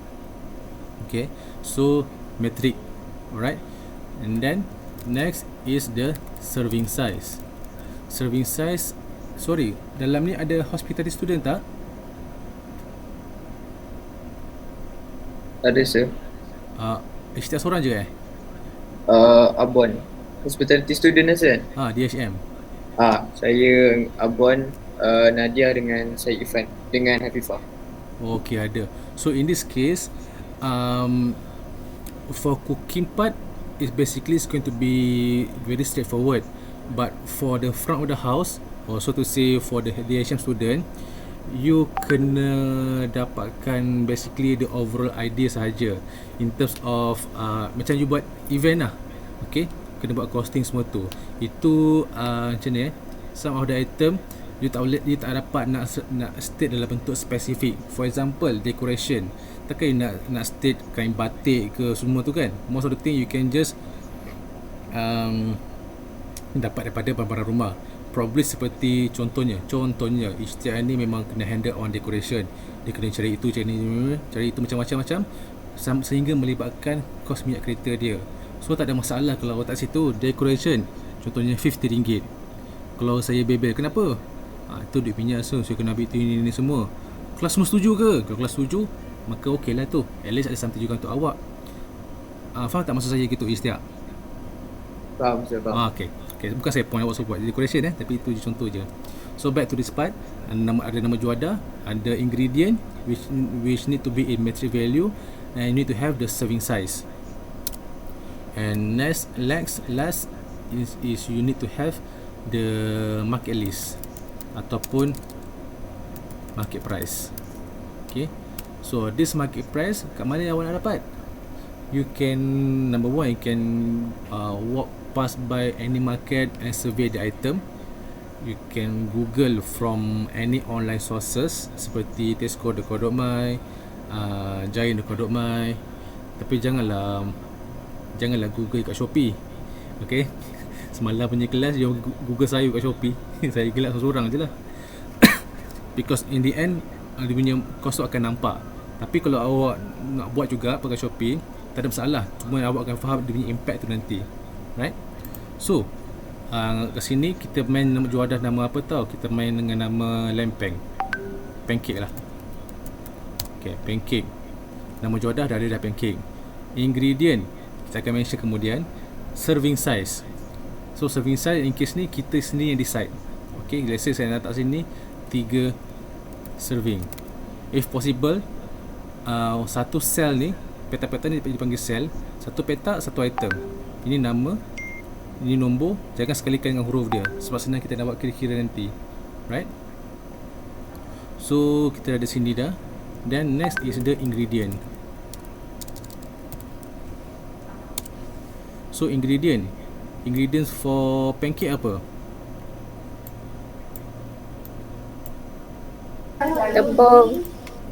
Okay, so metric, alright. And then next is the serving size. Serving size, sorry, dalam ni ada hospitality student tak? Ada sir. Setiap seorang je Abon. Hospitality student sir. DHM. Saya Abon, Nadia dengan saya Ifan dengan Hafifah. Okay, ada. So in this case, for cooking part, it's going to be very straightforward. But for the front of the house, or so to say for the DHM student, you kena dapatkan basically the overall idea sahaja in terms of macam you buat event lah. Okay, kena buat costing semua tu. Itu macam ni some of the item you tak dapat nak state dalam bentuk spesifik. For example, decoration, takkan you nak state kain batik ke semua tu kan. Most of the thing you can just dapat daripada barang-barang rumah. Probably seperti contohnya Ishtiaq ni memang kena handle on decoration. Dia kena cari itu, cari itu, macam-macam sehingga melibatkan kos minyak kereta dia. So tak ada masalah kalau awak tak situ. Decoration contohnya RM50. Kalau saya bebel, kenapa? Itu duit pinjam, so saya kena ambil tu ini semua. Kelas semua setuju ke? Kalau kelas setuju, maka okey lah tu. At least ada something juga untuk awak. Faham tak maksud saya gitu, Istiak? Faham, saya faham. Okay. Bukan saya point awak suruh buat decoration tapi itu je contoh je. So back to this part, ada nama juada, ada ingredient which need to be in metric value, and you need to have the serving size. And last is you need to have the market list ataupun market price. Okay, so this market price kat mana awak nak dapat? You can, number one, you can walk past by any market and survey the item. You can Google from any online sources seperti Tesco.com.my, Giant.com.my. Tapi janganlah Google kat Shopee. Okay, semalam punya kelas dia Google saya kat Shopee. Saya gelak seorang je lah. Because in the end dia punya kos tu akan nampak. Tapi kalau awak nak buat juga pakai Shopee, tak ada masalah. Cuma awak akan faham dia punya impact tu nanti. Right? So kat sini kita main nama juadah, nama apa tau? Kita main dengan nama lempeng, pancake lah. Okay, pancake. Nama juadah dah ada pancake. Ingredient kita akan mention kemudian. Serving size. So serving size in case ni kita sendiri yang decide. Okay, let's say saya nak letak sini 3 serving. If possible, satu sel ni, petak-petak ni dipanggil sel. Satu petak, satu item. Ini nama, ini nombor. Jangan sekalikan dengan huruf dia, sebab senang kita nak buat kira-kira nanti. Right? So kita ada sini dah. Then next is the ingredient. So ingredients for pancake apa? Tepung.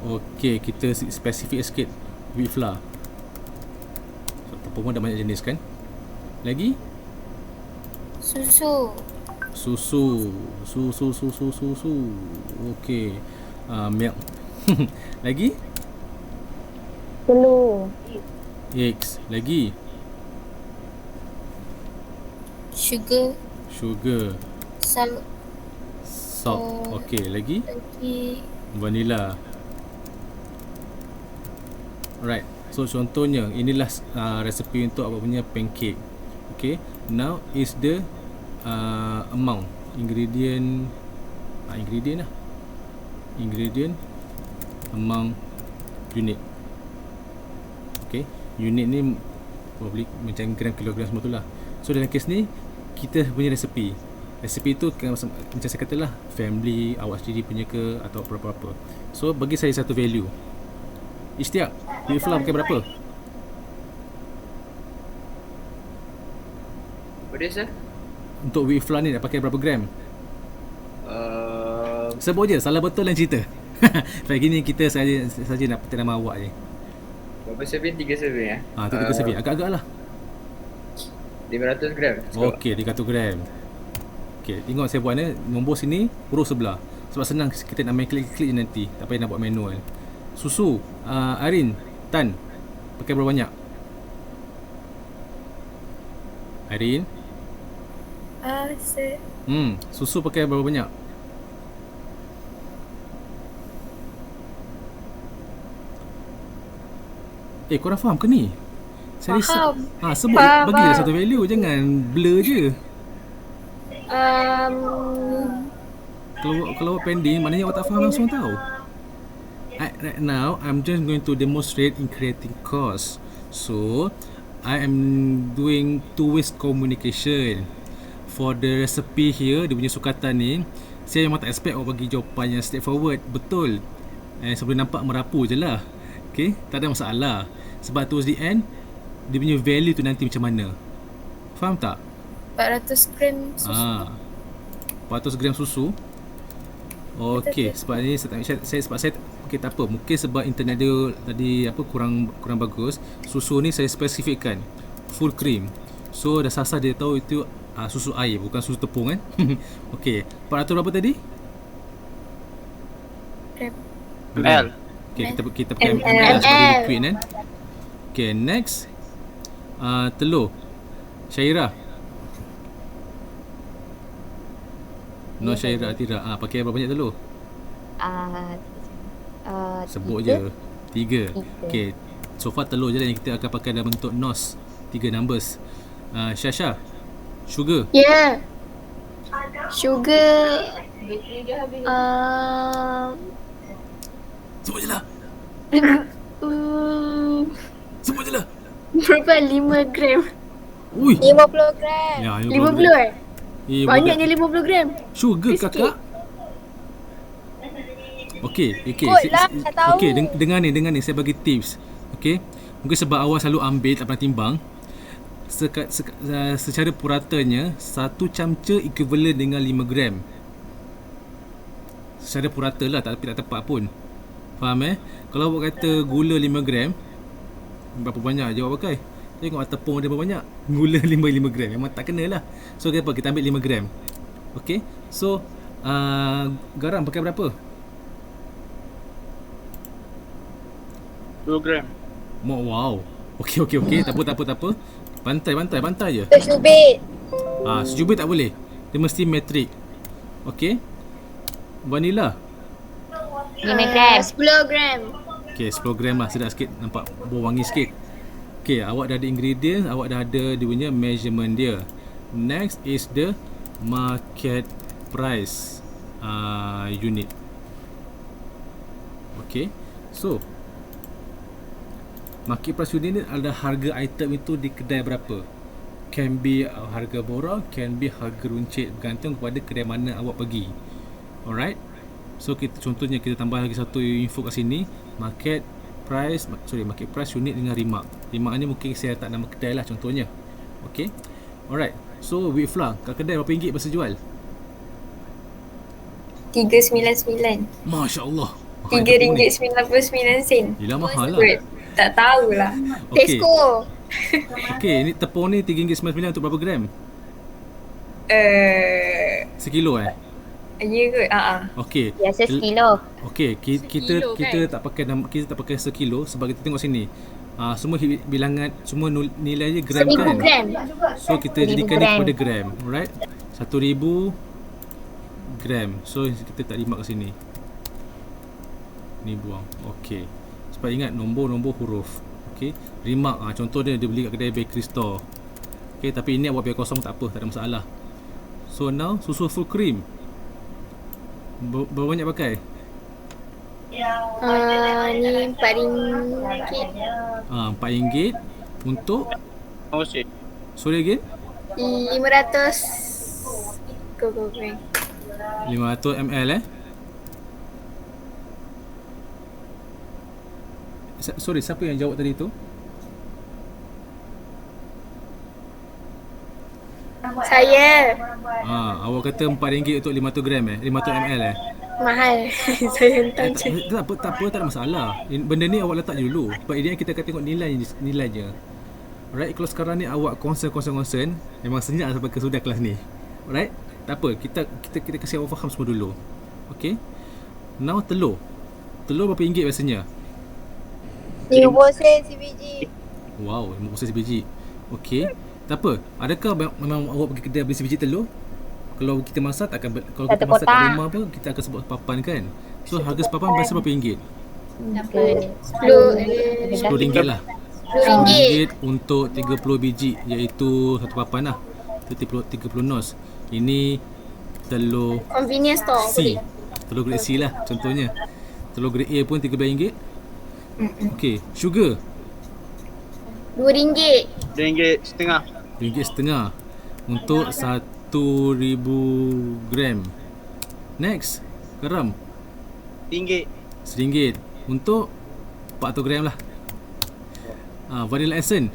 Okay, kita spesifik sikit. Wheat flour. So, tepung pun ada banyak jenis kan? Lagi? Susu. Susu. Okay. Milk. Lagi? Telur. Eggs. Lagi? Sugar. Salt. Okay, lagi? Vanilla. Right. So contohnya inilah resepi untuk apa punya pancake. Okay. Now is the amount. Ingredient lah. Ingredient, amount, unit. Okay. Unit ni probably macam gram, kilogram semua tu lah. So dalam kes ni kita punya resepi. Resepi tu macam saya katalah, family, awak sendiri punya ke atau apa-apa. So bagi saya satu value. Istiak, wheat flour pakai berapa? Apa dia, sir? Untuk wheat flour ni nak pakai berapa gram? Sebut je, salah betul dan cerita. Pagi ni kita saja nak petik nama awak je. Berapa serving? 3 serving ya? Tu 3 serving, agak-agak lah. 500 gram. Okey, 300 gram. Okey, tengok saya buat ni, nombor sini, huruf sebelah. Sebab senang kita nak main klik-klik je nanti. Tak payah nak buat manual. Susu, Arin, Tan, pakai berapa banyak? Arin? Susu pakai berapa banyak? Korang faham ke ni? Saya Faham. sebut, Faham, bagilah faham. satu value, jangan blur je. Kalau awak pending, maknanya awak tak faham langsung tau. Right now, I'm just going to demonstrate in creating course. So, I am doing two-ways communication. For the recipe here, dia punya sukatan ni, saya memang tak expect awak bagi jawapan yang straightforward. Betul. Sebelum nampak merapu je lah. Okay, tak ada masalah. Sebab towards the end, dia punya value tu nanti macam mana. Faham tak? 400 gram susu. 400 gram susu. Okey, sebab ni saya okey, tak apa. Mungkin sebab internet dia tadi kurang bagus. Susu ni saya spesifikkan full cream. So dah sasar dia tahu itu susu air, bukan susu tepung kan. Okey, 400 berapa tadi? ml. Okey, kita pakai ml sebab dia liquid kan. Okay, next telur. Syairah. No Syairah tidak. Pakai berapa banyak telur? Sebut Tiga. je. 3. Okay. So far telur je yang kita akan pakai dalam bentuk NOS. 3 numbers. Syasha. Sugar. Yeah. Sugar. Sebut je lah. Sebut je lah. Berapa? 5 gram. Ui. 50 gram. Ya, 50 Banyaknya 50 gram. Sugar kakak. Okey. Kot lah, tak tahu. Okey, dengar ni saya bagi tips. Okey. Mungkin sebab awak selalu ambil tak pernah timbang. Secara puratanya 1 camca equivalent dengan 5 gram. Secara purata lah, tapi tak tepat pun. Faham Kalau awak kata gula 5 gram, berapa banyak je awak pakai? Tengok tepung dia berapa banyak. Gula 5 gram, memang tak kena lah. So kita ambil 5 gram. Okey. So garam pakai berapa? 2 gram. Wow. Okey. Tak apa. Bantai je. Tercubit. Secubit tak boleh. Dia mesti metrik. Okey. Vanilla. 5 gram. 10 gram. Okey, 10 gram lah. Sedap sikit. Nampak bau wangi sikit. Okey, awak dah ada ingredient, awak dah ada dia punya measurement dia. Next is the market price unit. Okey. So, market price unit ni adalah harga item itu di kedai berapa. Can be harga borang, can be harga runcit, bergantung kepada kedai mana awak pergi. Alright. So contohnya kita tambah lagi satu info kat sini, market price unit dengan rimak. Rimak ni mungkin saya letak nama kedai lah contohnya. Okay. Alright. So wheat flour kat kedai berapa ringgit masa jual? 399. Masya-Allah. RM3.99. Yelah mahal lah. Tak tahulah. Okay. Tesco. Okay, ni tepung ni RM3.99 untuk berapa gram? Sekilo Ya ke? Okey. Biasa sekilo. Okey, kita Sekilo kita tak pakai kita tak pakai sekilo sebab kita tengok sini. Semua bilangan, semua nilai je gram 1000 kan. gram. So kita 1000 jadikan ni gram. kepada gram, alright? 1000 gram. So kita tak rimak kat sini. Ni buang. Okey. Sebab ingat nombor huruf. Okey. Rimak contoh dia beli kat kedai bakery store. Okey, tapi ini awak biar kosong tak apa, tak ada masalah. So now susu full cream. Berapa banyak pakai? Ni RM4. RM4 untuk Oh shit. sorry again? 500. Go. 500 ml Sorry, siapa yang jawab tadi tu? Saya. Awak kata RM4 untuk 500 gram 500 ml Mahal. Saya hentam je. tak ada masalah. Benda ni awak letak je dulu. Sebab ini kita akan tengok nilainya. Alright, kalau sekarang ni awak concern, memang senyap sampai ke sudah kelas ni. Alright, tak apa. Kita kasi awak faham semua dulu. Okay. Now telur berapa ringgit biasanya? 50 sen CBG. Wow, 50 sebiji. Okay. Tak apa. Adakah memang awak pergi kedai beli sebiji telur? Kalau kita masak kalau kita masak kat rumah pun kita akan sebut sepapan kan. So harga sepapan biasa berapa ringgit? RM10 lah. RM10 untuk 30 biji, iaitu satu papan lah. 30 nos. Ini telur Convenience store. C. Telur grade C lah contohnya. Telur grade A pun RM13. Okey, sugar RM2. RM2.50. RM1.50 untuk 1000 gram. Next, garam RM1. RM1 untuk 400 gram lah. Vanilla essence.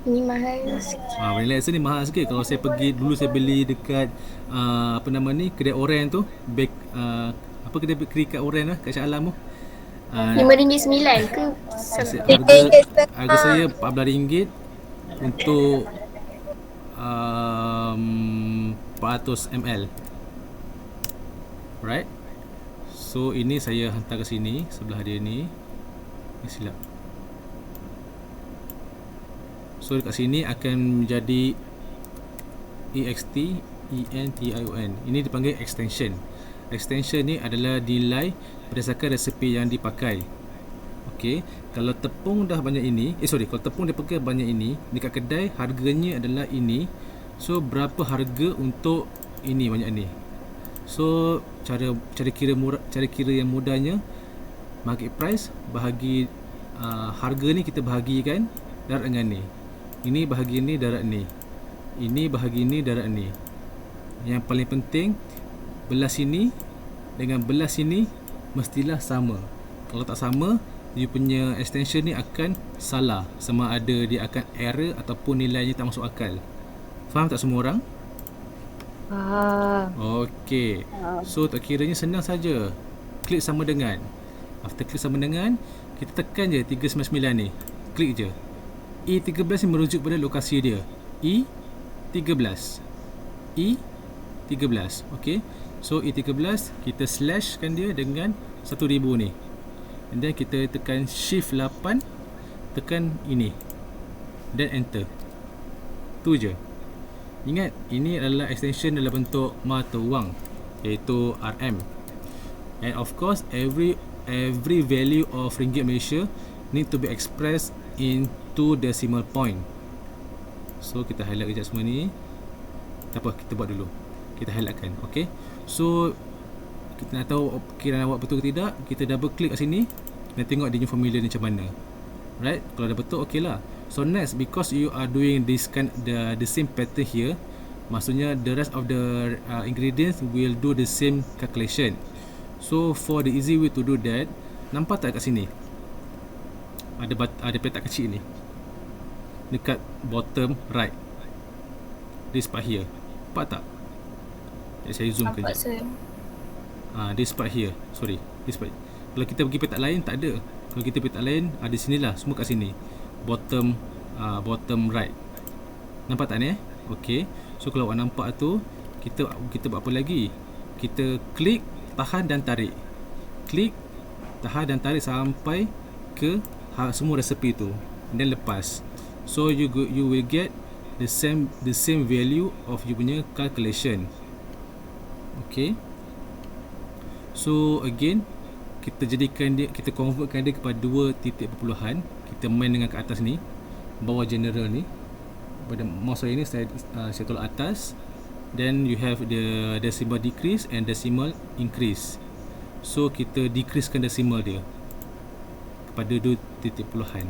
Ini mahal sikit. Vanilla essence ni mahal sikit. Kalau saya pergi dulu, saya beli dekat kedai oren tu, kedai bakery kat oren lah, kat Shah Alam tu. RM5.9 ke? Harga saya RM14 untuk 400 ml. Right. So ini saya hantar ke sini, sebelah dia ni. Ni silap. So dekat sini akan menjadi EXT ENTION. Ini dipanggil extension. Extension ni adalah nilai berdasarkan resepi yang dipakai. Okey, kalau tepung dah banyak ini, kalau tepung dia pakai banyak ini, dekat kedai harganya adalah ini. So berapa harga untuk ini banyak ni? So cara kira yang mudahnya, market price bahagi harga ni kita bahagikan darat dengan ni. Ini bahagi ni darat ni. Ini bahagi ni darat ni. Yang paling penting, belah sini dengan belah sini mestilah sama. Kalau tak sama, you punya extension ni akan salah, sama ada dia akan error ataupun nilainya tak masuk akal. Faham tak semua orang? Okey. So tak kiranya senang saja. Klik sama dengan. After klik sama dengan, kita tekan je 399 ni. Klik je. E13 ni merujuk pada lokasi dia. E13. E13. Okey. So E13 kita slashkan dia dengan 1000 ni. And then kita tekan shift 8, tekan ini. Dan enter. Tu je. Ingat, ini adalah extension dalam bentuk mata wang, iaitu RM. And of course, every value of ringgit Malaysia need to be expressed into decimal point. So kita highlight kejap semua ni. Tak apa, kita buat dulu. Kita highlightkan, okay. So kita nak tahu kiraan awak betul ke tidak, kita double click kat sini dan tengok dia punya formula ni macam mana. Right, kalau dah betul, okay lah. So next, because you are doing this the same pattern here, maksudnya the rest of the ingredients will do the same calculation. So for the easy way to do that, nampak tak kat sini ada petak kecil ni dekat bottom right, this part here, nampak tak? Saya zoom Nampak kejap. saya. This part here, sorry, this part. Kalau kita pergi petak lain tak ada. Kalau kita petak lain ada sinilah, semua kat sini, bottom right. Nampak tak ni? Okay. So kalau awak nampak tu, kita buat apa lagi? Kita klik, tahan dan tarik. Klik, tahan dan tarik sampai ke semua resepi tu, dan lepas. So you will get the same value of you punya calculation. Okay. So again, kita convertkan dia kepada dua titik perpuluhan. Kita main dengan ke atas ni, bawah general ni. Pada mouse saya ni saya tolak atas. Then you have the decimal decrease and decimal increase. So kita decreasekan decimal dia kepada dua titik perpuluhan.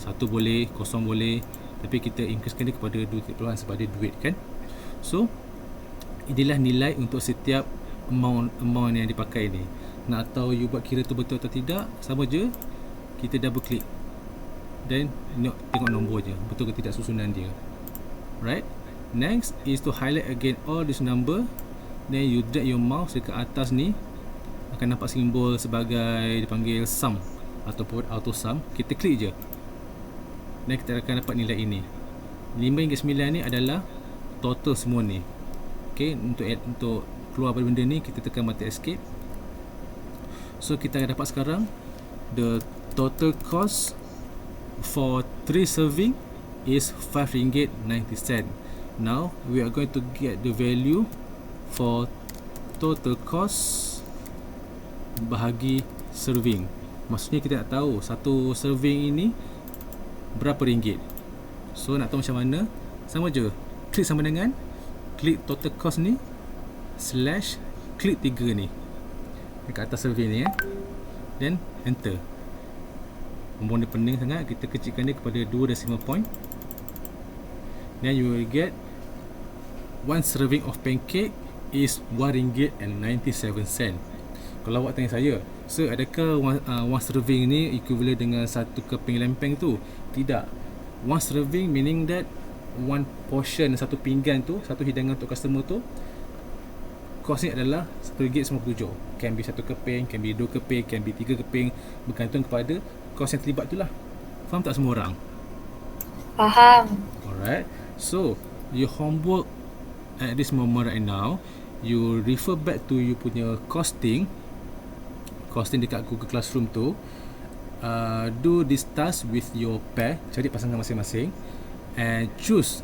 Satu boleh, kosong boleh, tapi kita increasekan dia kepada dua titik perpuluhan sebab dia duit kan. So inilah nilai untuk setiap amount yang dipakai ni. Nak tahu you buat kira tu betul atau tidak, sama je, kita double click dan tengok nombor je, betul ke tidak susunan dia. Right. Next is to highlight again all this number. Then you drag your mouse dekat atas ni, akan nampak simbol sebagai dipanggil sum ataupun auto sum. Kita klik je dan kita akan dapat nilai ini. RM5.9 ni adalah total semua ni. Okay, untuk keluar dari benda ni, kita tekan button escape. So kita akan dapat sekarang the total cost for 3 serving is RM5.90. Now we are going to get the value for total cost bahagi serving. Maksudnya kita nak tahu satu serving ini berapa ringgit. So nak tahu macam mana, sama je, klik sama dengan klik total cost ni slash klik 3 ni dekat atas survey ni then enter. Nombor dia pening sangat, kita kecilkan dia kepada 2 decimal point. Then you will get 1 serving of pancake is RM1.97. Kalau awak tanya saya, so adakah 1 serving ni equivalent dengan 1 keping lempeng tu? Tidak. 1 serving meaning that 1 portion, satu pinggan tu, satu hidangan untuk customer tu, kos ni adalah RM1.97. Can be 1 keping, can be 2 keping, can be 3 keping, bergantung kepada kos yang terlibat tu lah. Faham tak semua orang? Faham. Alright. So your homework at this moment right now, you refer back to you punya costing dekat Google Classroom tu. Do this task with your pair, cari pasangan masing-masing. and choose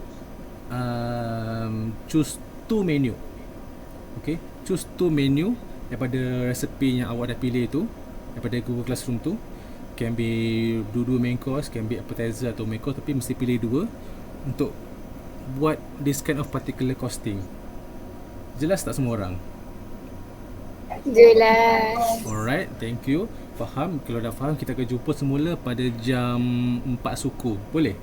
two menu. Okay, choose two menu daripada resepi yang awak dah pilih tu, daripada Google Classroom tu. Can be dua main course, can be appetizer atau main course, tapi mesti pilih dua untuk buat this kind of particular costing. Jelas tak semua orang? Jelas. Alright, thank you. Faham? Kalau dah faham, kita akan jumpa semula pada jam 4 suku. Boleh?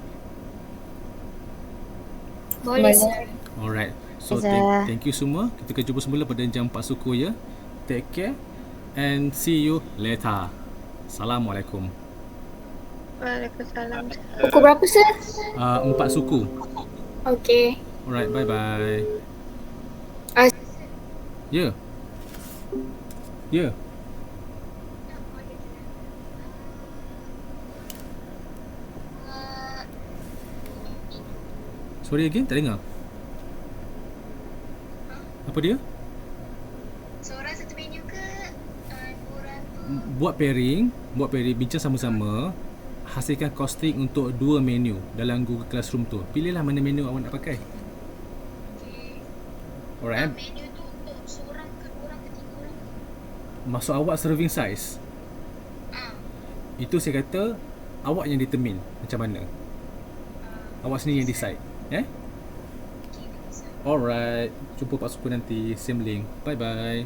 Boleh sir. Alright. So Yes, thank you semua. Kita akan jumpa semula pada jam 4 suku ya. Take care and see you later. Assalamualaikum. Waalaikumsalam. Pukul berapa sir? 4 suku. Okay. Alright, bye bye. Ya. Ya. Sorry again, tak dengar. Apa dia? Seorang satu menu ke korang tu? Buat pairing, bincang sama-sama, hasilkan costing untuk dua menu dalam Google Classroom tu. Pilihlah mana menu awak nak pakai. Okay. Alright. Menu tu untuk seorang ke dua orang ke tiga orang? Maksud awak serving size. Itu saya kata awak yang determine macam mana. Awak sendiri yang decide. Okay, bisa. Alright. Jumpa Pak Suku nanti. Same link. Bye bye.